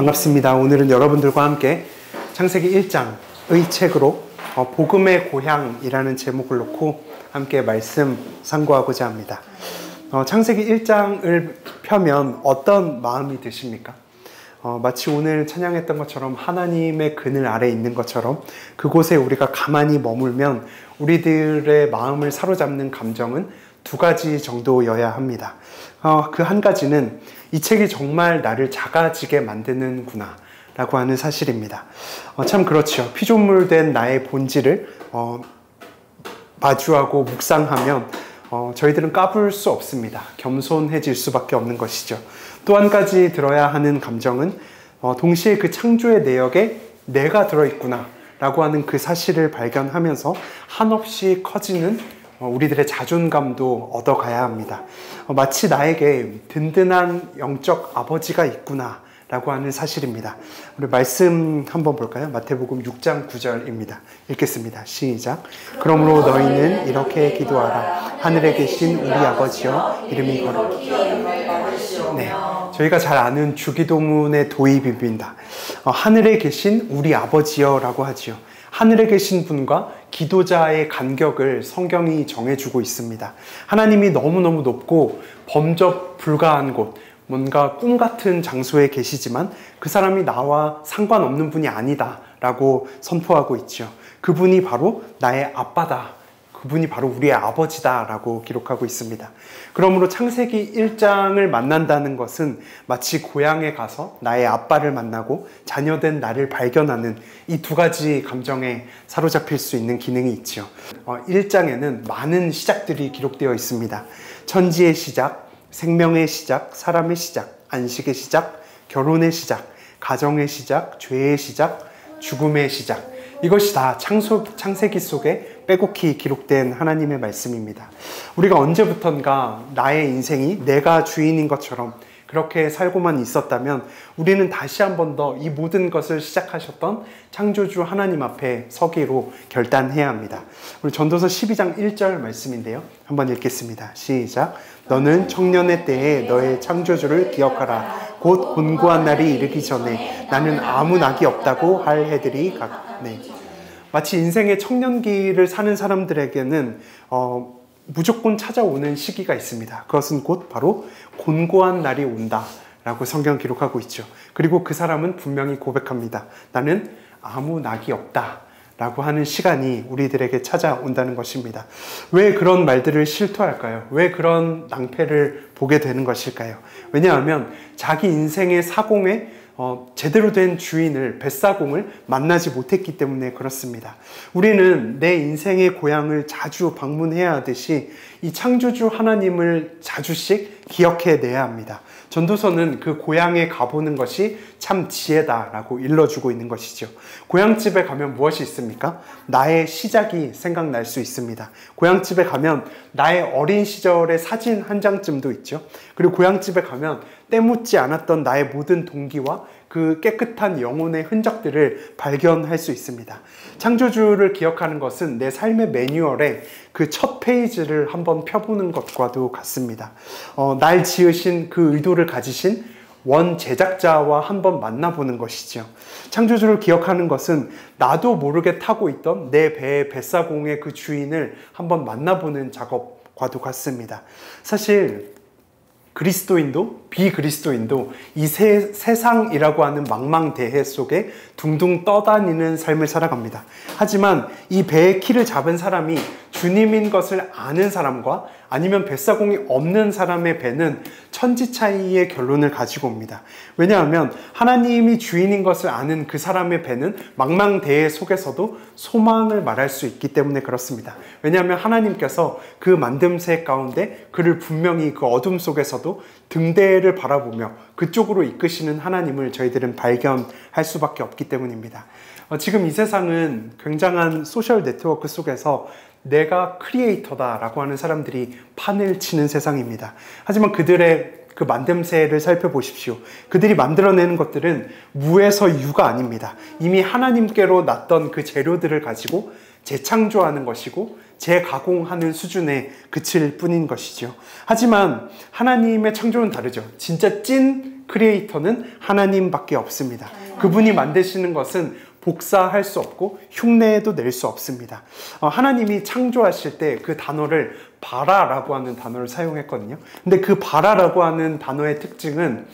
반갑습니다. 오늘은 여러분들과 함께 창세기 1장의 책으로 복음의 고향이라는 제목을 놓고 함께 말씀 상고하고자 합니다. 창세기 1장을 펴면 어떤 마음이 드십니까? 마치 오늘 찬양했던 것처럼 하나님의 그늘 아래 있는 것처럼 그곳에 우리가 가만히 머물면 우리들의 마음을 사로잡는 감정은 두 가지 정도여야 합니다. 그 한 가지는 이 책이 정말 나를 작아지게 만드는구나 라고 하는 사실입니다. 참 그렇죠. 피조물된 나의 본질을 마주하고 묵상하면 저희들은 까불 수 없습니다. 겸손해질 수밖에 없는 것이죠. 또 한 가지 들어야 하는 감정은 동시에 그 창조의 내역에 내가 들어있구나 라고 하는 그 사실을 발견하면서 한없이 커지는 우리들의 자존감도 얻어가야 합니다. 마치 나에게 든든한 영적 아버지가 있구나 라고 하는 사실입니다. 우리 말씀 한번 볼까요? 마태복음 6장 9절입니다. 읽겠습니다. 시작. 그러므로 너희는 이렇게 기도하라. 하늘에 계신 우리 아버지여 이름이 네, 저희가 잘 아는 주기도문의 도입입니다. 하늘에 계신 우리 아버지여 라고 하지요. 하늘에 계신 분과 기도자의 간격을 성경이 정해주고 있습니다. 하나님이 너무너무 높고 범접 불가한 곳, 뭔가 꿈 같은 장소에 계시지만 그 사람이 나와 상관없는 분이 아니다 라고 선포하고 있죠. 그분이 바로 나의 아빠다. 그분이 바로 우리의 아버지다 라고 기록하고 있습니다. 그러므로 창세기 1장을 만난다는 것은 마치 고향에 가서 나의 아빠를 만나고 자녀된 나를 발견하는 이 두 가지 감정에 사로잡힐 수 있는 기능이 있죠. 1장에는 많은 시작들이 기록되어 있습니다. 천지의 시작, 생명의 시작, 사람의 시작, 안식의 시작, 결혼의 시작, 가정의 시작, 죄의 시작, 죽음의 시작. 이것이 다 창세기 속에 빼곡히 기록된 하나님의 말씀입니다. 우리가 언제부턴가 나의 인생이 내가 주인인 것처럼 그렇게 살고만 있었다면 우리는 다시 한 번 더 이 모든 것을 시작하셨던 창조주 하나님 앞에 서기로 결단해야 합니다. 우리 전도서 12장 1절 말씀인데요. 한번 읽겠습니다. 시작. 너는 청년의 때에 너의 창조주를 기억하라. 곧 곤고한 날이 이르기 전에 나는 아무 낙이 없다고 할 해들이 네. 마치 인생의 청년기를 사는 사람들에게는 무조건 찾아오는 시기가 있습니다. 그것은 곧 바로 곤고한 날이 온다 라고 성경 기록하고 있죠. 그리고 그 사람은 분명히 고백합니다. 나는 아무 낙이 없다 라고 하는 시간이 우리들에게 찾아온다는 것입니다. 왜 그런 말들을 실토할까요? 왜 그런 낭패를 보게 되는 것일까요? 왜냐하면 자기 인생의 사공에 제대로 된 주인을, 뱃사공을 만나지 못했기 때문에 그렇습니다. 우리는 내 인생의 고향을 자주 방문해야 하듯이 이 창조주 하나님을 자주씩 기억해내야 합니다. 전도서는 그 고향에 가보는 것이 참 지혜다라고 일러주고 있는 것이죠. 고향집에 가면 무엇이 있습니까? 나의 시작이 생각날 수 있습니다. 고향집에 가면 나의 어린 시절의 사진 한 장쯤도 있죠. 그리고 고향집에 가면 때묻지 않았던 나의 모든 동기와 그 깨끗한 영혼의 흔적들을 발견할 수 있습니다. 창조주를 기억하는 것은 내 삶의 매뉴얼에 그 첫 페이지를 한번 펴보는 것과도 같습니다. 날 지으신 그 의도를 가지신 원 제작자와 한번 만나보는 것이죠. 창조주를 기억하는 것은 나도 모르게 타고 있던 내 배의 뱃사공의 그 주인을 한번 만나보는 작업과도 같습니다. 사실 그리스도인도 비그리스도인도 이 세상이라고 하는 망망대해 속에 둥둥 떠다니는 삶을 살아갑니다. 하지만 이 배의 키를 잡은 사람이 주님인 것을 아는 사람과 아니면 뱃사공이 없는 사람의 배는 천지 차이의 결론을 가지고 옵니다. 왜냐하면 하나님이 주인인 것을 아는 그 사람의 배는 망망대해 속에서도 소망을 말할 수 있기 때문에 그렇습니다. 왜냐하면 하나님께서 그 만듦새 가운데 그를 분명히 그 어둠 속에서도 등대를 바라보며 그쪽으로 이끄시는 하나님을 저희들은 발견할 수밖에 없기 때문입니다. 지금 이 세상은 굉장한 소셜 네트워크 속에서 내가 크리에이터다 라고 하는 사람들이 판을 치는 세상입니다. 하지만 그들의 그 만듦새를 살펴보십시오. 그들이 만들어내는 것들은 무에서 유가 아닙니다. 이미 하나님께로 났던 그 재료들을 가지고 재창조하는 것이고 재가공하는 수준에 그칠 뿐인 것이죠. 하지만 하나님의 창조는 다르죠. 진짜 찐 크리에이터는 하나님밖에 없습니다. 그분이 만드시는 것은 복사할 수 없고 흉내도 낼 수 없습니다. 하나님이 창조하실 때 그 단어를 바라라고 하는 단어를 사용했거든요. 근데 그 바라라고 하는 단어의 특징은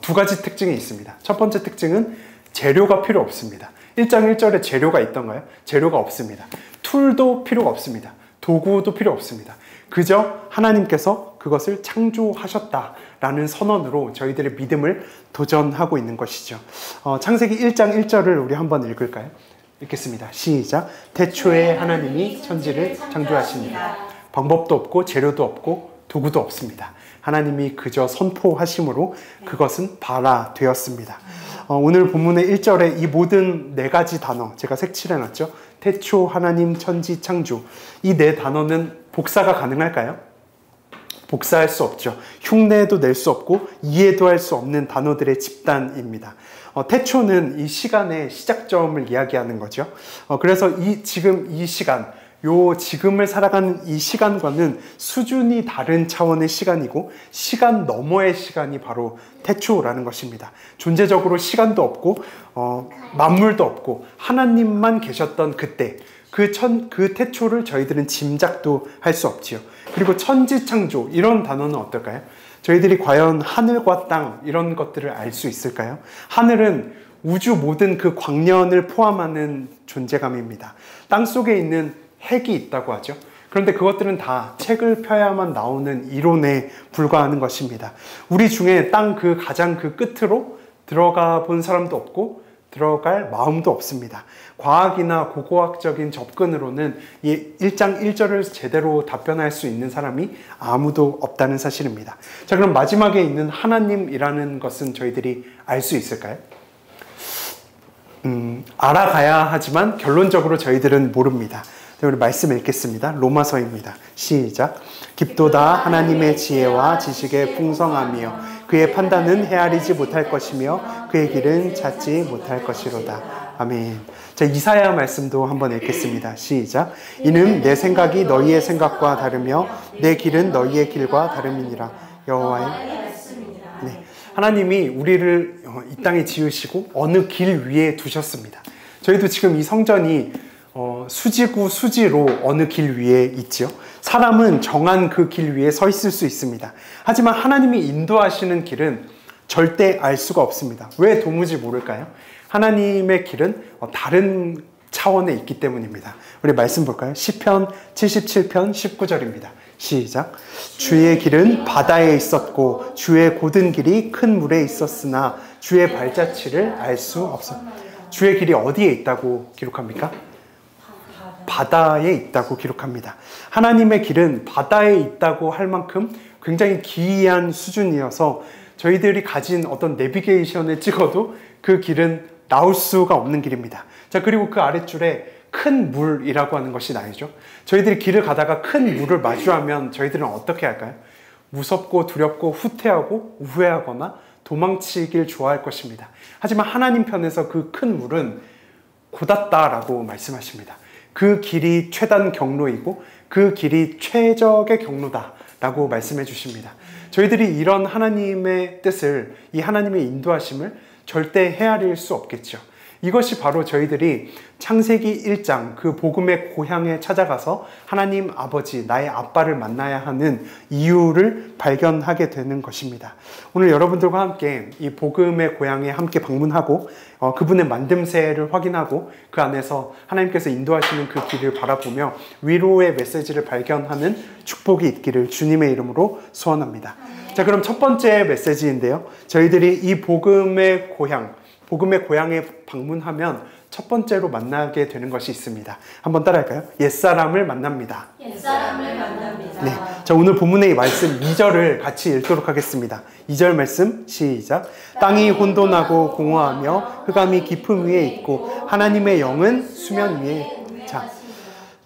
두 가지 특징이 있습니다. 첫 번째 특징은 재료가 필요 없습니다. 1장 1절에 재료가 있던가요? 재료가 없습니다. 툴도 필요가 없습니다. 도구도 필요 없습니다. 그저 하나님께서 그것을 창조하셨다라는 선언으로 저희들의 믿음을 도전하고 있는 것이죠. 창세기 1장 1절을 우리 한번 읽을까요? 읽겠습니다. 시작. 태초에 하나님이 천지를 창조하십니다. 방법도 없고 재료도 없고 도구도 없습니다. 하나님이 그저 선포하심으로 그것은 바라 되었습니다. 오늘 본문의 1절에 이 모든 네 가지 단어 제가 색칠해놨죠. 태초, 하나님, 천지, 창조. 이 네 단어는 복사가 가능할까요? 복사할 수 없죠. 흉내도 낼 수 없고 이해도 할 수 없는 단어들의 집단입니다. 태초는 이 시간의 시작점을 이야기하는 거죠. 그래서 지금 이 시간, 지금을 살아가는 이 시간과는 수준이 다른 차원의 시간이고 시간 너머의 시간이 바로 태초라는 것입니다. 존재적으로 시간도 없고 만물도 없고 하나님만 계셨던 그때 그 태초를 저희들은 짐작도 할 수 없지요. 그리고 천지창조 이런 단어는 어떨까요? 저희들이 과연 하늘과 땅 이런 것들을 알 수 있을까요? 하늘은 우주 모든 그 광년을 포함하는 존재감입니다. 땅 속에 있는 핵이 있다고 하죠. 그런데 그것들은 다 책을 펴야만 나오는 이론에 불과하는 것입니다. 우리 중에 땅 가장 그 끝으로 들어가 본 사람도 없고 들어갈 마음도 없습니다. 과학이나 고고학적인 접근으로는 이 1장 1절을 제대로 답변할 수 있는 사람이 아무도 없다는 사실입니다. 자, 그럼 마지막에 있는 하나님이라는 것은 저희들이 알 수 있을까요? 알아가야 하지만 결론적으로 저희들은 모릅니다. 우리 말씀 읽겠습니다. 로마서입니다. 시작. 깊도다 하나님의 지혜와 지식의 풍성함이요 그의 판단은 헤아리지 못할 것이며 그의 길은 찾지 못할 것이로다. 아멘. 자, 이사야 말씀도 한번 읽겠습니다. 시작. 이는 내 생각이 너희의 생각과 다르며 내 길은 너희의 길과 다름이니라. 여호와의 네. 하나님이 우리를 이 땅에 지으시고 어느 길 위에 두셨습니다. 저희도 지금 이 성전이 수지구 수지로 어느 길 위에 있지요. 사람은 정한 그 길 위에 서 있을 수 있습니다. 하지만 하나님이 인도하시는 길은 절대 알 수가 없습니다. 왜 도무지 모를까요? 하나님의 길은 다른 차원에 있기 때문입니다. 우리 말씀 볼까요? 시편 77편 19절입니다. 시작. 주의 길은 바다에 있었고 주의 고든 길이 큰 물에 있었으나 주의 발자취를 알 수 없어. 주의 길이 어디에 있다고 기록합니까? 바다에 있다고 기록합니다. 하나님의 길은 바다에 있다고 할 만큼 굉장히 기이한 수준이어서 저희들이 가진 어떤 내비게이션을 찍어도 그 길은 나올 수가 없는 길입니다. 자, 그리고 그 아랫줄에 큰 물이라고 하는 것이 나오죠. 저희들이 길을 가다가 큰 물을 마주하면 저희들은 어떻게 할까요? 무섭고 두렵고 후퇴하고 우회하거나 도망치길 좋아할 것입니다. 하지만 하나님 편에서 그 큰 물은 곧았다라고 말씀하십니다. 그 길이 최단 경로이고 그 길이 최적의 경로다라고 말씀해 주십니다. 저희들이 이런 하나님의 뜻을, 이 하나님의 인도하심을 절대 헤아릴 수 없겠죠. 이것이 바로 저희들이 창세기 1장 그 복음의 고향에 찾아가서 하나님 아버지, 나의 아빠를 만나야 하는 이유를 발견하게 되는 것입니다. 오늘 여러분들과 함께 이 복음의 고향에 함께 방문하고 그분의 만듦새를 확인하고 그 안에서 하나님께서 인도하시는 그 길을 바라보며 위로의 메시지를 발견하는 축복이 있기를 주님의 이름으로 소원합니다. 자, 그럼 첫 번째 메시지인데요. 저희들이 이 복음의 고향에 방문하면 첫 번째로 만나게 되는 것이 있습니다. 한번 따라할까요? 옛사람을 만납니다. 옛사람을 만납니다. 네. 자, 오늘 본문의 이 말씀 2절을 같이 읽도록 하겠습니다. 2절 말씀 시작. 땅이 혼돈하고 공허하며 흑암이 깊음 위에 있고 하나님의 영은 수면 위에. 자,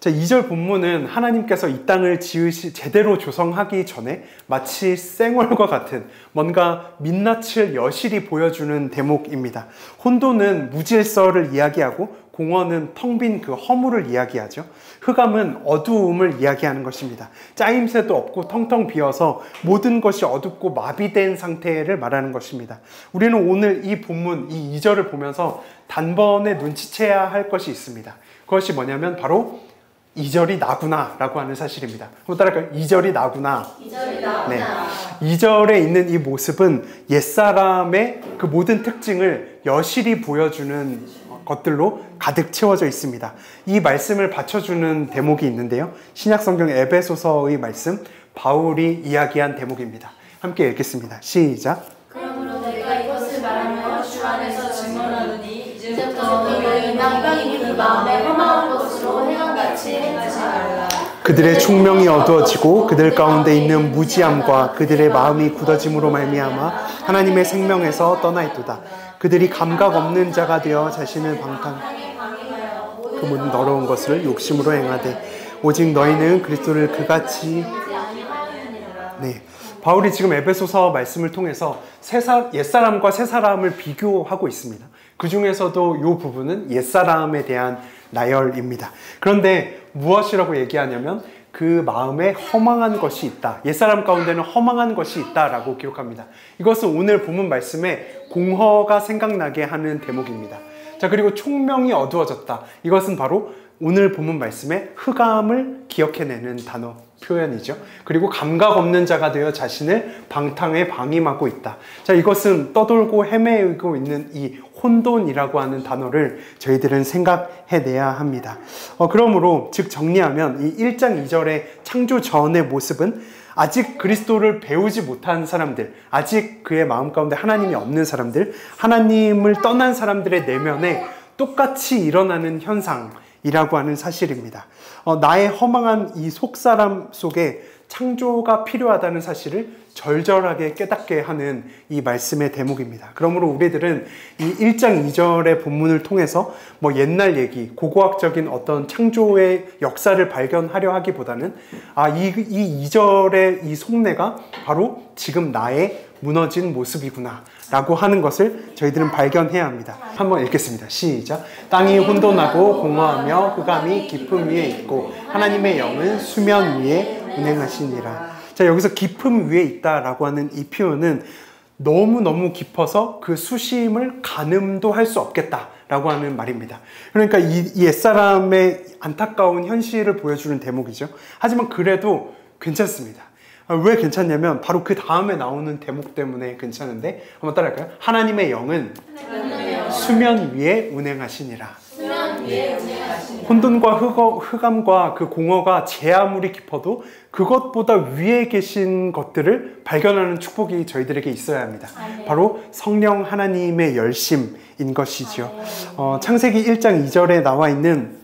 자, 2절 본문은 하나님께서 이 땅을 제대로 조성하기 전에 마치 쌩얼과 같은 뭔가 민낯을 여실히 보여주는 대목입니다. 혼돈은 무질서를 이야기하고 공허는 텅 빈 그 허물을 이야기하죠. 흑암은 어두움을 이야기하는 것입니다. 짜임새도 없고 텅텅 비어서 모든 것이 어둡고 마비된 상태를 말하는 것입니다. 우리는 오늘 이 본문, 이 2절을 보면서 단번에 눈치채야 할 것이 있습니다. 그것이 뭐냐면 바로 2절이 나구나 라고 하는 사실입니다. 한번 따라할까요? 2절이 나구나. 2절이 나구나. 네. 2절에 있는 이 모습은 옛사람의 그 모든 특징을 여실히 보여주는 것들로 가득 채워져 있습니다. 이 말씀을 받쳐주는 대목이 있는데요. 신약성경 에베소서의 말씀, 바울이 이야기한 대목입니다. 함께 읽겠습니다. 시작. 그러므로 내가 이것을 말하며 주 안에서 증언하노니 이제부터 너희는 이방인이 그 마음에 허망한 것으로 행함같이 행하지 말라. 그들의 총명이 어두워지고 그들 가운데 있는 무지함과 그들의 마음이 굳어짐으로 말미암아 하나님의 생명에서 떠나 있도다. 그들이 감각 없는 자가 되어 자신을 그 모든 더러운 것을 욕심으로 행하되 오직 너희는 그리스도를 그같이 네. 바울이 지금 에베소서 말씀을 통해서 옛사람과 새사람을 비교하고 있습니다. 그 중에서도 이 부분은 옛사람에 대한 나열입니다. 그런데 무엇이라고 얘기하냐면 그 마음에 허망한 것이 있다. 옛사람 가운데는 허망한 것이 있다라고 기록합니다. 이것은 오늘 본문 말씀에 공허가 생각나게 하는 대목입니다. 자, 그리고 총명이 어두워졌다. 이것은 바로 오늘 본문 말씀에 흑암을 기억해내는 단어 표현이죠. 그리고 감각 없는 자가 되어 자신을 방탕에 방임하고 있다. 자, 이것은 떠돌고 헤매고 있는 이 혼돈이라고 하는 단어를 저희들은 생각해내야 합니다. 그러므로 즉 정리하면 이 1장 2절의 창조 전의 모습은 아직 그리스도를 배우지 못한 사람들, 아직 그의 마음 가운데 하나님이 없는 사람들, 하나님을 떠난 사람들의 내면에 똑같이 일어나는 현상이라고 하는 사실입니다. 나의 허망한 이 속사람 속에 창조가 필요하다는 사실을 절절하게 깨닫게 하는 이 말씀의 대목입니다. 그러므로 우리들은 이 1장 2절의 본문을 통해서 뭐 옛날 얘기, 고고학적인 어떤 창조의 역사를 발견하려 하기보다는 이 2절의 이 속내가 바로 지금 나의 무너진 모습이구나 라고 하는 것을 저희들은 발견해야 합니다. 한번 읽겠습니다. 시작. 땅이 혼돈하고 공허하며 흑암이 깊음 위에 있고 하나님의 영은 수면 위에 운행하시니라. 자, 여기서 깊음 위에 있다라고 하는 이 표현은 너무너무 깊어서 그 수심을 가늠도 할 수 없겠다라고 하는 말입니다. 그러니까 이 옛사람의 안타까운 현실을 보여주는 대목이죠. 하지만 그래도 괜찮습니다. 왜 괜찮냐면 바로 그 다음에 나오는 대목 때문에 괜찮은데 한번 따라할까요? 하나님의 영은 수면 위에 운행하시니라. 네. 혼돈과 흑암과 그 공허가 제 아무리 깊어도 그것보다 위에 계신 것들을 발견하는 축복이 저희들에게 있어야 합니다. 바로 성령 하나님의 열심인 것이죠. 창세기 1장 2절에 나와 있는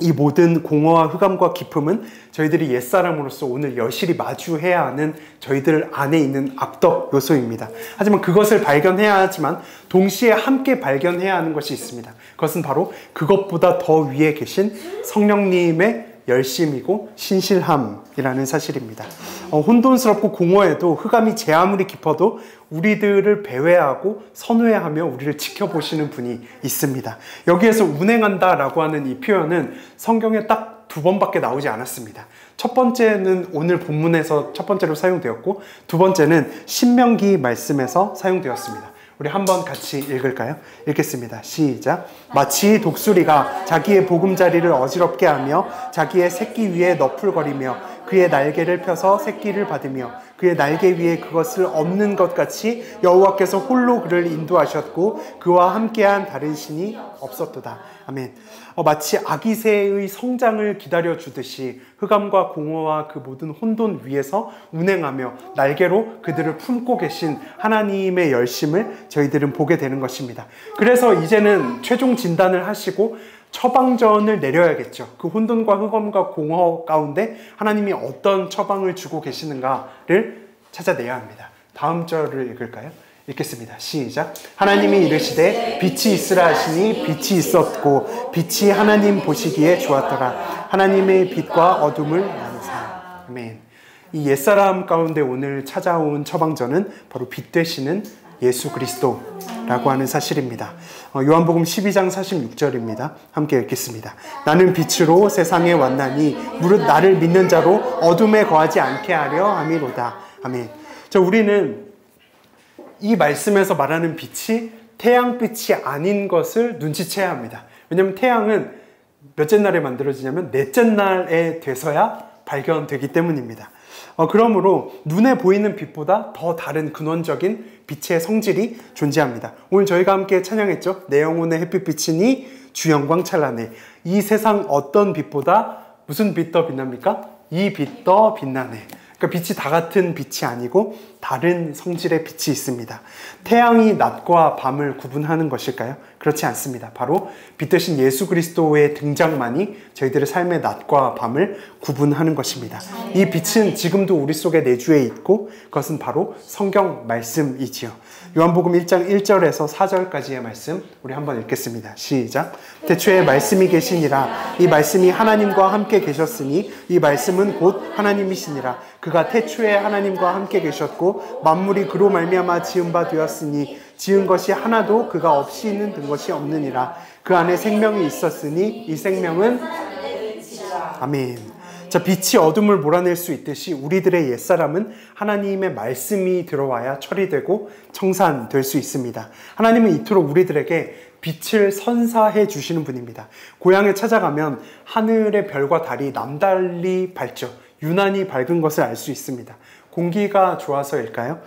이 모든 공허와 흑암과 깊음은 저희들이 옛사람으로서 오늘 여실히 마주해야 하는 저희들 안에 있는 악덕 요소입니다. 하지만 그것을 발견해야 하지만 동시에 함께 발견해야 하는 것이 있습니다. 그것은 바로 그것보다 더 위에 계신 성령님의 열심이고 신실함이라는 사실입니다. 혼돈스럽고 공허해도 흑암이 제 아무리 깊어도 우리들을 배회하고 선회하며 우리를 지켜보시는 분이 있습니다. 여기에서 운행한다라고 하는 이 표현은 성경에 딱 2번밖에 나오지 않았습니다. 첫 번째는 오늘 본문에서 첫 번째로 사용되었고 두 번째는 신명기 말씀에서 사용되었습니다. 우리 한번 같이 읽을까요? 읽겠습니다. 시작. 마치 독수리가 자기의 보금자리를 어지럽게 하며 자기의 새끼 위에 너풀거리며 그의 날개를 펴서 새끼를 받으며 그의 날개 위에 그것을 엎는 것 같이 여호와께서 홀로 그를 인도하셨고 그와 함께한 다른 신이 없었도다. 아멘. 마치 아기 새의 성장을 기다려주듯이 흑암과 공허와 그 모든 혼돈 위에서 운행하며 날개로 그들을 품고 계신 하나님의 열심을 저희들은 보게 되는 것입니다. 그래서 이제는 최종 진단을 하시고 처방전을 내려야겠죠. 그 혼돈과 흑암과 공허 가운데 하나님이 어떤 처방을 주고 계시는가를 찾아내야 합니다. 다음 절을 읽을까요? 읽겠습니다. 시작. 하나님이 이르시되 빛이 있으라 하시니 빛이 있었고 빛이 하나님 보시기에 좋았더라. 하나님의 빛과 어둠을 나누사. 아멘. 이 옛사람 가운데 오늘 찾아온 처방전은 바로 빛 되시는 예수 그리스도라고 하는 사실입니다. 요한복음 12장 46절입니다. 함께 읽겠습니다. 나는 빛으로 세상에 왔나니 무릇 나를 믿는 자로 어둠에 거하지 않게 하려 함이로다. 아멘. 우리는 이 말씀에서 말하는 빛이 태양빛이 아닌 것을 눈치채야 합니다. 왜냐하면 태양은 몇째 날에 만들어지냐면 넷째 날에 돼서야 발견되기 때문입니다. 그러므로 눈에 보이는 빛보다 더 다른 근원적인 빛의 성질이 존재합니다. 오늘 저희가 함께 찬양했죠. 내 영혼의 햇빛이니 주 영광 찬란해. 이 세상 어떤 빛보다 무슨 빛 더 빛납니까? 이 빛 더 빛나네. 그러니까 빛이 다 같은 빛이 아니고 다른 성질의 빛이 있습니다. 태양이 낮과 밤을 구분하는 것일까요? 그렇지 않습니다. 바로 빛 대신 예수 그리스도의 등장만이 저희들의 삶의 낮과 밤을 구분하는 것입니다. 이 빛은 지금도 우리 속에 내주에 있고 그것은 바로 성경 말씀이지요. 요한복음 1장 1절에서 4절까지의 말씀 우리 한번 읽겠습니다. 시작. 태초에 말씀이 계시니라. 이 말씀이 하나님과 함께 계셨으니 이 말씀은 곧 하나님이시니라. 그가 태초에 하나님과 함께 계셨고 만물이 그로 말미암아 지은 바 되었으니 지은 것이 하나도 그가 없이 있는 든 것이 없느니라. 그 안에 생명이 있었으니 이 생명은 아멘. 자, 빛이 어둠을 몰아낼 수 있듯이 우리들의 옛사람은 하나님의 말씀이 들어와야 처리되고 청산될 수 있습니다. 하나님은 이토록 우리들에게 빛을 선사해 주시는 분입니다. 고향에 찾아가면 하늘의 별과 달이 남달리 밝죠. 유난히 밝은 것을 알 수 있습니다. 공기가 좋아서일까요?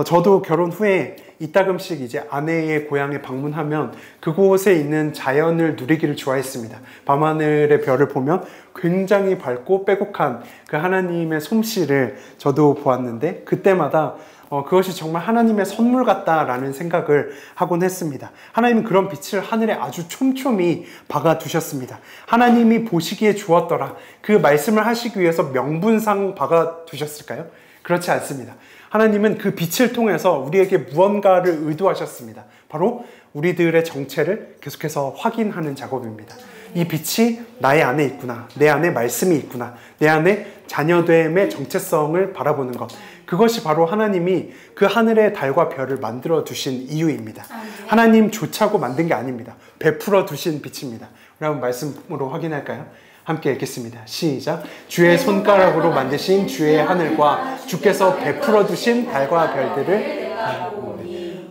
저도 결혼 후에 이따금씩 이제 아내의 고향에 방문하면 그곳에 있는 자연을 누리기를 좋아했습니다. 밤하늘의 별을 보면 굉장히 밝고 빼곡한 그 하나님의 솜씨를 저도 보았는데 그때마다 그것이 정말 하나님의 선물 같다라는 생각을 하곤 했습니다. 하나님은 그런 빛을 하늘에 아주 촘촘히 박아두셨습니다. 하나님이 보시기에 좋았더라. 그 말씀을 하시기 위해서 명분상 박아두셨을까요? 그렇지 않습니다. 하나님은 그 빛을 통해서 우리에게 무언가를 의도하셨습니다. 바로 우리들의 정체를 계속해서 확인하는 작업입니다. 이 빛이 나의 안에 있구나. 내 안에 말씀이 있구나. 내 안에 자녀됨의 정체성을 바라보는 것. 그것이 바로 하나님이 그 하늘의 달과 별을 만들어 두신 이유입니다. 하나님 좋자고 만든 게 아닙니다. 베풀어 두신 빛입니다. 우리 한번 말씀으로 확인할까요? 함께 읽겠습니다. 시작. 주의 손가락으로 만드신 주의 하늘과 주께서 베풀어 두신 달과 별들을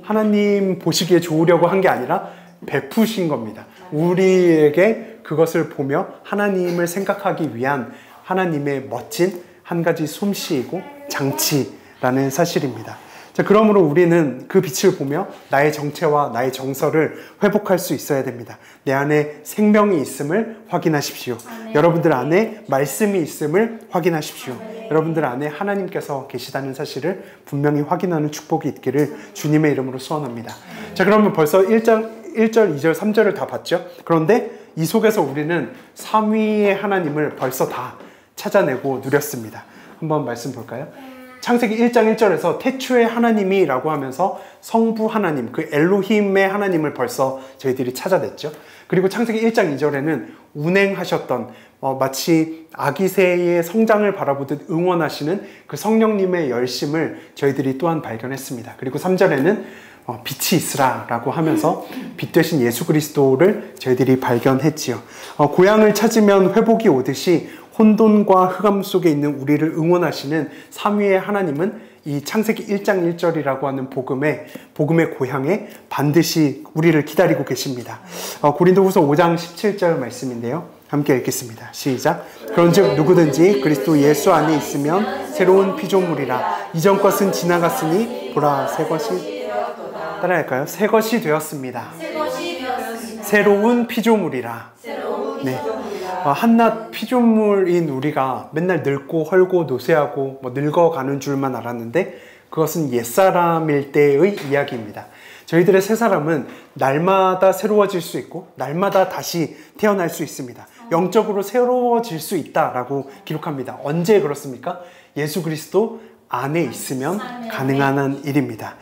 하나님 보시기에 좋으려고 한 게 아니라 베푸신 겁니다. 우리에게 그것을 보며 하나님을 생각하기 위한 하나님의 멋진 한 가지 솜씨이고 장치라는 사실입니다. 자, 그러므로 우리는 그 빛을 보며 나의 정체와 나의 정서를 회복할 수 있어야 됩니다. 내 안에 생명이 있음을 확인하십시오. 여러분들 안에 말씀이 있음을 확인하십시오. 여러분들 안에 하나님께서 계시다는 사실을 분명히 확인하는 축복이 있기를 주님의 이름으로 소원합니다. 자, 그러면 벌써 1절, 2절, 3절을 다 봤죠? 그런데 이 속에서 우리는 삼위의 하나님을 벌써 다 찾아내고 누렸습니다. 한번 말씀 볼까요? 창세기 1장 1절에서 태초의 하나님이라고 하면서 성부 하나님, 그 엘로힘의 하나님을 벌써 저희들이 찾아냈죠. 그리고 창세기 1장 2절에는 운행하셨던 마치 아기 새의 성장을 바라보듯 응원하시는 그 성령님의 열심을 저희들이 또한 발견했습니다. 그리고 3절에는 빛이 있으라 라고 하면서 빛 되신 예수 그리스도를 저희들이 발견했지요. 고향을 찾으면 회복이 오듯이 혼돈과 흑암 속에 있는 우리를 응원하시는 삼위의 하나님은 이 창세기 1장 1절이라고 하는 복음의 고향에 반드시 우리를 기다리고 계십니다. 고린도후서 5장 17절 말씀인데요. 함께 읽겠습니다. 시작. 그런즉 누구든지 그리스도 예수 안에 있으면 새로운 피조물이라. 이전 것은 지나갔으니 보라 새 것이 따라할까요? 새 것이 되었습니다. 새로운 피조물이라. 네. 한낱 피조물인 우리가 맨날 늙고 헐고 노쇠하고 늙어가는 줄만 알았는데 그것은 옛사람일 때의 이야기입니다. 저희들의 새사람은 날마다 새로워질 수 있고 날마다 다시 태어날 수 있습니다. 영적으로 새로워질 수 있다라고 기록합니다. 언제 그렇습니까? 예수 그리스도 안에 있으면 가능한 일입니다.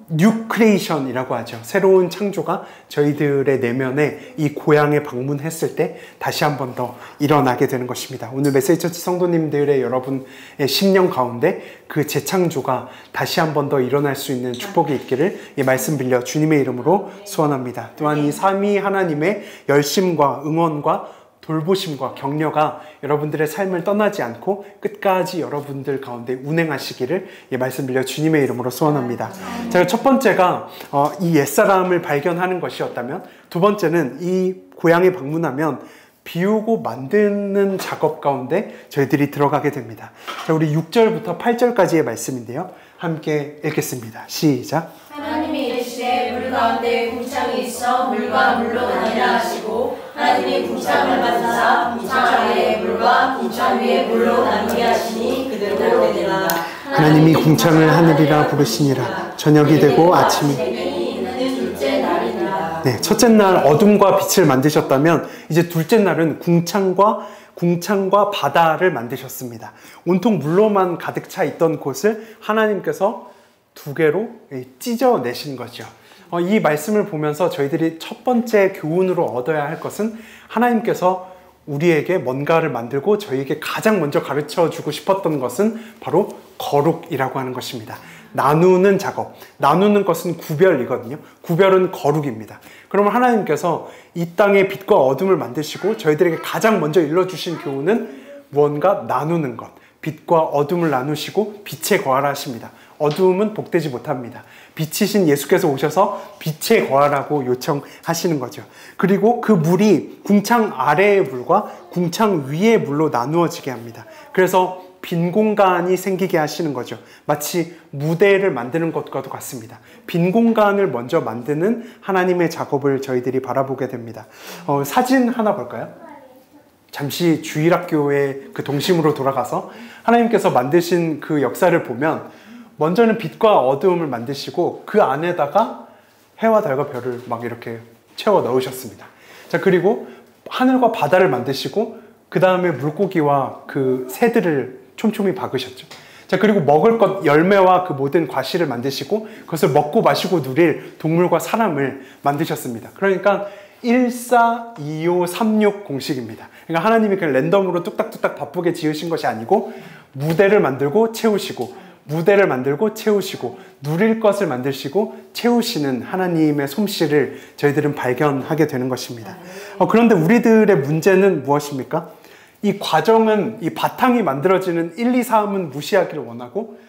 뉴 크리에이션이라고 하죠. 새로운 창조가 저희들의 내면에 이 고향에 방문했을 때 다시 한 번 더 일어나게 되는 것입니다. 오늘 메시지처치 성도님들의 여러분의 심령 가운데 그 재창조가 다시 한 번 더 일어날 수 있는 축복이 있기를 이 말씀 빌려 주님의 이름으로 소원합니다. 또한 이 삼위 하나님의 열심과 응원과 돌보심과 격려가 여러분들의 삶을 떠나지 않고 끝까지 여러분들 가운데 운행하시기를 이 말씀 빌려 주님의 이름으로 소원합니다. 제가 첫 번째가 이 옛사람을 발견하는 것이었다면, 두 번째는 이 고향에 방문하면 비우고 만드는 작업 가운데 저희들이 들어가게 됩니다. 자, 우리 6절부터 8절까지의 말씀인데요. 함께 읽겠습니다. 시작. 하나님이 이르시되 물 가운데 궁창이 있어 물과 물로 나뉘라 하시고 하나님이 궁창을 만드사 궁창 아래의 물과 궁창 위의 물로 나누게 하시니 그대로 되니라. 하나님이 궁창을 하늘이라 부르시니라. 저녁이 되고 아침이 이는 둘째 날이니라. 네, 첫째 날 어둠과 빛을 만드셨다면 이제 둘째 날은 궁창과 바다를 만드셨습니다. 온통 물로만 가득 차 있던 곳을 하나님께서 두 개로 찢어내신 거죠. 이 말씀을 보면서 저희들이 첫 번째 교훈으로 얻어야 할 것은 하나님께서 우리에게 뭔가를 만들고 저희에게 가장 먼저 가르쳐 주고 싶었던 것은 바로 거룩이라고 하는 것입니다. 나누는 작업, 나누는 것은 구별이거든요. 구별은 거룩입니다. 그러면 하나님께서 이 땅에 빛과 어둠을 만드시고 저희들에게 가장 먼저 일러주신 교훈은 무언가 나누는 것, 빛과 어둠을 나누시고 빛에 거하라십니다. 어두움은 복되지 못합니다. 빛이신 예수께서 오셔서 빛에 거하라고 요청하시는 거죠. 그리고 그 물이 궁창 아래의 물과 궁창 위의 물로 나누어지게 합니다. 그래서 빈 공간이 생기게 하시는 거죠. 마치 무대를 만드는 것과도 같습니다. 빈 공간을 먼저 만드는 하나님의 작업을 저희들이 바라보게 됩니다. 사진 하나 볼까요? 잠시 주일학교의 그 동심으로 돌아가서 하나님께서 만드신 그 역사를 보면 먼저는 빛과 어두움을 만드시고 그 안에다가 해와 달과 별을 막 이렇게 채워 넣으셨습니다. 자, 그리고 하늘과 바다를 만드시고 그 다음에 물고기와 그 새들을 촘촘히 박으셨죠. 자, 그리고 먹을 것 열매와 그 모든 과실을 만드시고 그것을 먹고 마시고 누릴 동물과 사람을 만드셨습니다. 그러니까 142536 공식입니다. 그러니까 하나님이 그냥 랜덤으로 뚝딱뚝딱 바쁘게 지으신 것이 아니고 무대를 만들고 채우시고 무대를 만들고 채우시고 누릴 것을 만드시고 채우시는 하나님의 솜씨를 저희들은 발견하게 되는 것입니다. 그런데 우리들의 문제는 무엇입니까? 이 과정은, 이 바탕이 만들어지는 1, 2, 3은 무시하기를 원하고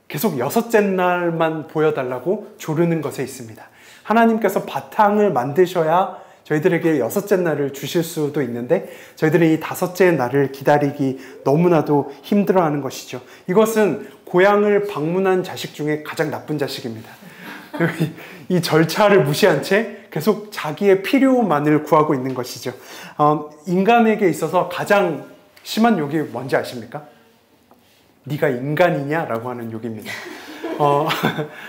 계속 여섯째 날만 보여달라고 조르는 것에 있습니다. 하나님께서 바탕을 만드셔야 저희들에게 여섯째 날을 주실 수도 있는데 저희들이 이 다섯째 날을 기다리기 너무나도 힘들어하는 것이죠. 이것은 고향을 방문한 자식 중에 가장 나쁜 자식입니다. 이 절차를 무시한 채 계속 자기의 필요만을 구하고 있는 것이죠. 인간에게 있어서 가장 심한 욕이 뭔지 아십니까? 네가 인간이냐? 라고 하는 욕입니다.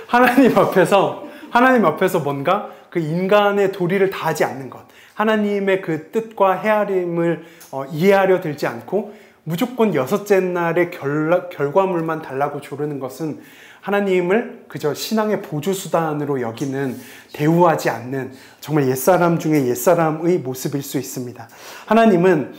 하나님 앞에서 뭔가 그 인간의 도리를 다하지 않는 것, 하나님의 그 뜻과 헤아림을 이해하려 들지 않고 무조건 여섯째 날의 결과물만 달라고 조르는 것은 하나님을 그저 신앙의 보조수단으로 여기는, 대우하지 않는 정말 옛사람 중에 옛사람의 모습일 수 있습니다. 하나님은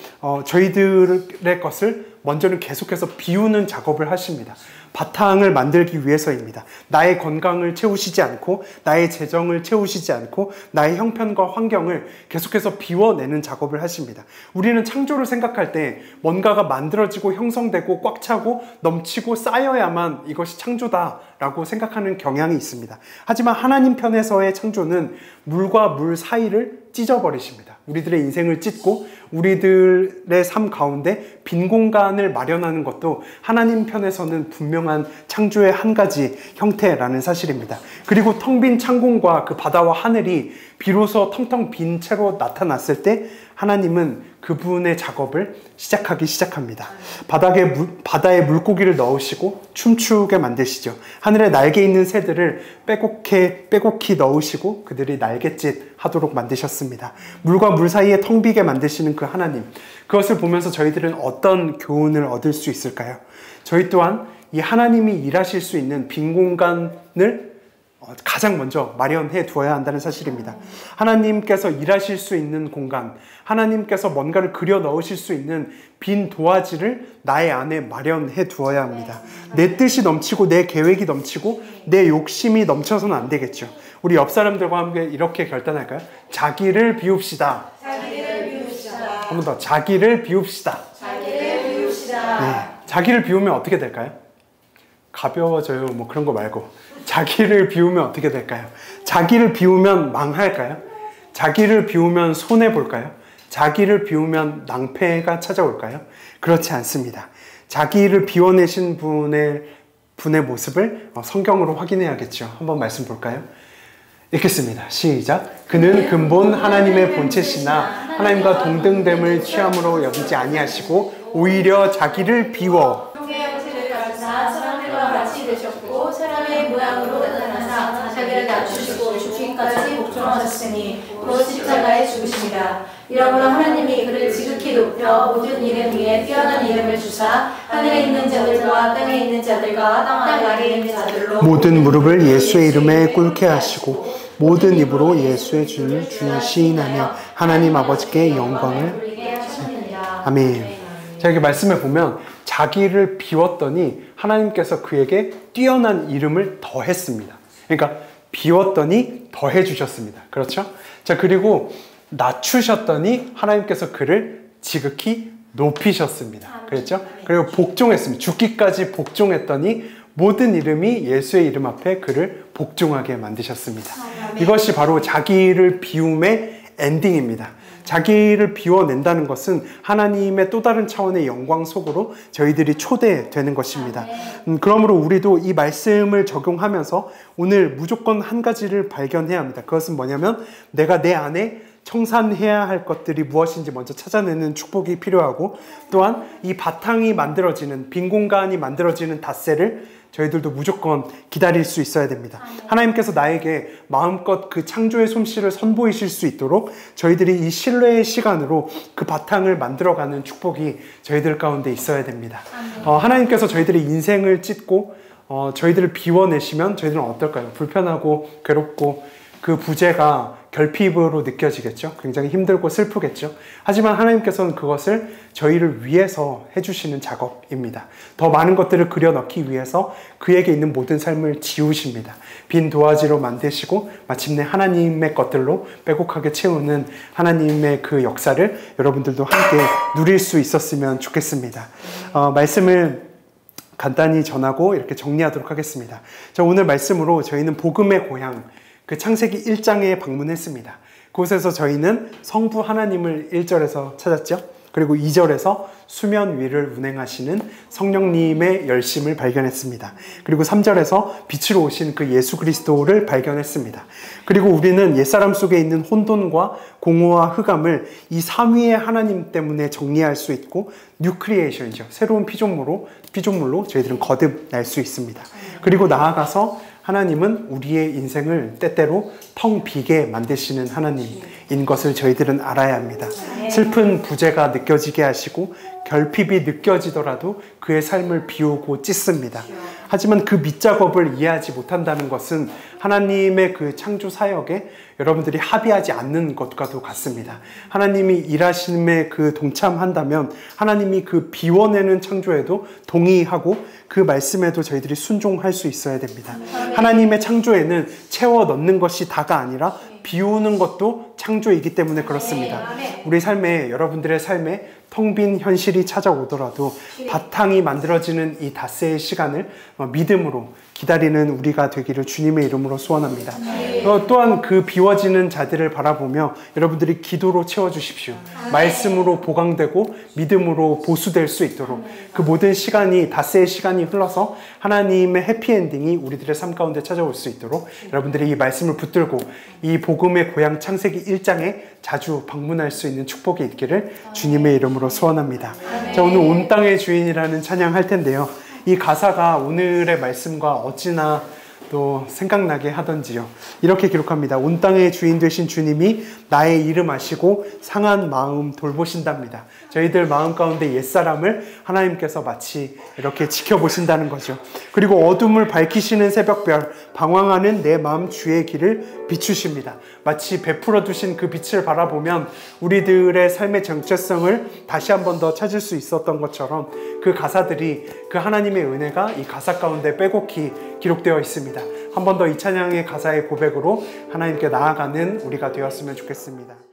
저희들의 것을 먼저는 계속해서 비우는 작업을 하십니다. 바탕을 만들기 위해서입니다. 나의 건강을 채우시지 않고 나의 재정을 채우시지 않고 나의 형편과 환경을 계속해서 비워내는 작업을 하십니다. 우리는 창조를 생각할 때 뭔가가 만들어지고 형성되고 꽉 차고 넘치고 쌓여야만 이것이 창조다라고 생각하는 경향이 있습니다. 하지만 하나님 편에서의 창조는 물과 물 사이를 찢어버리십니다. 우리들의 인생을 찢고 우리들의 삶 가운데 빈 공간을 마련하는 것도 하나님 편에서는 분명한 창조의 한 가지 형태라는 사실입니다. 그리고 텅 빈 창공과 그 바다와 하늘이 비로소 텅텅 빈 채로 나타났을 때 하나님은 그분의 작업을 시작하기 시작합니다. 바다에 물고기를 넣으시고 춤추게 만드시죠. 하늘에 날개 있는 새들을 빼곡히 넣으시고 그들이 날갯짓 하도록 만드셨습니다. 물과 물 사이에 텅 비게 만드시는 그 하나님, 그것을 보면서 저희들은 어떤 교훈을 얻을 수 있을까요? 저희 또한 이 하나님이 일하실 수 있는 빈 공간을 가장 먼저 마련해 두어야 한다는 사실입니다. 하나님께서 일하실 수 있는 공간, 하나님께서 뭔가를 그려 넣으실 수 있는 빈 도화지를 나의 안에 마련해 두어야 합니다. 내 뜻이 넘치고 내 계획이 넘치고 내 욕심이 넘쳐서는 안 되겠죠. 우리 옆 사람들과 함께 이렇게 결단할까요? 자기를 비웁시다. 자기를 비웁시다. 한 번 더. 자기를 비웁시다. 자기를 비웁시다. 네. 자기를 비우면 어떻게 될까요? 가벼워져요. 뭐 그런 거 말고. 자기를 비우면 어떻게 될까요? 자기를 비우면 망할까요? 자기를 비우면 손해볼까요? 자기를 비우면 낭패가 찾아올까요? 그렇지 않습니다. 자기를 비워내신 분의 모습을 성경으로 확인해야겠죠. 한번 말씀 볼까요? 읽겠습니다. 시작. 그는 근본 하나님의 본체시나 하나님과 동등됨을 취함으로 여기지 아니하시고 오히려 자기를 비워 형의 형체를 가지사 사람들과 같이 되셨고 사람의 모양으로 나타나사 자기를 낮추시고 죽기까지 복종하셨으니 곧 십자가에 죽으십니다. 이러므로 하나님이 그를 지극히 높여 모든 이름 위에 뛰어난 이름을 주사 하늘에 있는 자들과 땅에 있는 자들과 땅 아래에 있는 자들로 모든 무릎을 예수의 이름에 꿇게 하시고 모든 입으로 예수의 주를 주여 시인하며 하나님 아버지께 영광을 돌리게 하셨느니라. 아멘. 자, 여기 말씀에 보면 자기를 비웠더니 하나님께서 그에게 뛰어난 이름을 더했습니다. 그러니까 비웠더니 더해주셨습니다. 그렇죠? 자, 그리고 낮추셨더니 하나님께서 그를 지극히 높이셨습니다. 그랬죠? 그리고 복종했습니다. 죽기까지 복종했더니 모든 이름이 예수의 이름 앞에 그를 복종하게 만드셨습니다. 이것이 바로 자기를 비움의 엔딩입니다. 자기를 비워낸다는 것은 하나님의 또 다른 차원의 영광 속으로 저희들이 초대되는 것입니다. 그러므로 우리도 이 말씀을 적용하면서 오늘 무조건 한 가지를 발견해야 합니다. 그것은 뭐냐면 내가 내 안에 청산해야 할 것들이 무엇인지 먼저 찾아내는 축복이 필요하고 또한 이 바탕이 만들어지는 빈 공간이 만들어지는 닷새를 저희들도 무조건 기다릴 수 있어야 됩니다. 하나님께서 나에게 마음껏 그 창조의 솜씨를 선보이실 수 있도록 저희들이 이 신뢰의 시간으로 그 바탕을 만들어가는 축복이 저희들 가운데 있어야 됩니다. 하나님께서 저희들의 인생을 찢고 저희들을 비워내시면 저희들은 어떨까요? 불편하고 괴롭고 그 부재가 결핍으로 느껴지겠죠. 굉장히 힘들고 슬프겠죠. 하지만 하나님께서는 그것을 저희를 위해서 해주시는 작업입니다. 더 많은 것들을 그려넣기 위해서 그에게 있는 모든 삶을 지우십니다. 빈 도화지로 만드시고 마침내 하나님의 것들로 빼곡하게 채우는 하나님의 그 역사를 여러분들도 함께 누릴 수 있었으면 좋겠습니다. 말씀을 간단히 전하고 이렇게 정리하도록 하겠습니다. 자, 오늘 말씀으로 저희는 복음의 고향 그 창세기 1장에 방문했습니다. 그곳에서 저희는 성부 하나님을 1절에서 찾았죠. 그리고 2절에서 수면 위를 운행하시는 성령님의 열심을 발견했습니다. 그리고 3절에서 빛으로 오신 그 예수 그리스도를 발견했습니다. 그리고 우리는 옛사람 속에 있는 혼돈과 공허와 흑암을 이 삼위의 하나님 때문에 정리할 수 있고 뉴크리에이션이죠. 새로운 피조물로 저희들은 거듭날 수 있습니다. 그리고 나아가서 하나님은 우리의 인생을 때때로 텅 비게 만드시는 하나님인 것을 저희들은 알아야 합니다. 슬픈 부재가 느껴지게 하시고 결핍이 느껴지더라도 그의 삶을 비우고 찢습니다. 하지만 그 밑작업을 이해하지 못한다는 것은 하나님의 그 창조 사역에 여러분들이 합의하지 않는 것과도 같습니다. 하나님이 일하심에 그 동참한다면 하나님이 그 비워내는 창조에도 동의하고 그 말씀에도 저희들이 순종할 수 있어야 됩니다. 하나님의 창조에는 채워 넣는 것이 다가 아니라 비우는 것도 창조이기 때문에 그렇습니다. 우리 삶에, 여러분들의 삶에 텅 빈 현실이 찾아오더라도 바탕이 만들어지는 이 닷새의 시간을 믿음으로 기다리는 우리가 되기를 주님의 이름으로 소원합니다. 또한 그 비워지는 자들을 바라보며 여러분들이 기도로 채워주십시오. 말씀으로 보강되고 믿음으로 보수될 수 있도록 그 모든 시간이 닷새의 시간이 흘러서 하나님의 해피엔딩이 우리들의 삶 가운데 찾아올 수 있도록 여러분들이 이 말씀을 붙들고 이 복음의 고향 창세기 1장에 자주 방문할 수 있는 축복이 있기를 주님의 이름으로 소원합니다. 자, 오늘 온 땅의 주인이라는 찬양 할 텐데요. 이 가사가 오늘의 말씀과 어찌나 또 생각나게 하던지요. 이렇게 기록합니다. 온 땅의 주인 되신 주님이 나의 이름 아시고 상한 마음 돌보신답니다. 저희들 마음 가운데 옛사람을 하나님께서 마치 이렇게 지켜보신다는 거죠. 그리고 어둠을 밝히시는 새벽별, 방황하는 내 마음 주의 길을 비추십니다. 마치 베풀어 두신 그 빛을 바라보면 우리들의 삶의 정체성을 다시 한 번 더 찾을 수 있었던 것처럼 그 가사들이, 그 하나님의 은혜가 이 가사 가운데 빼곡히 기록되어 있습니다. 한 번 더 이 찬양의 가사의 고백으로 하나님께 나아가는 우리가 되었으면 좋겠습니다.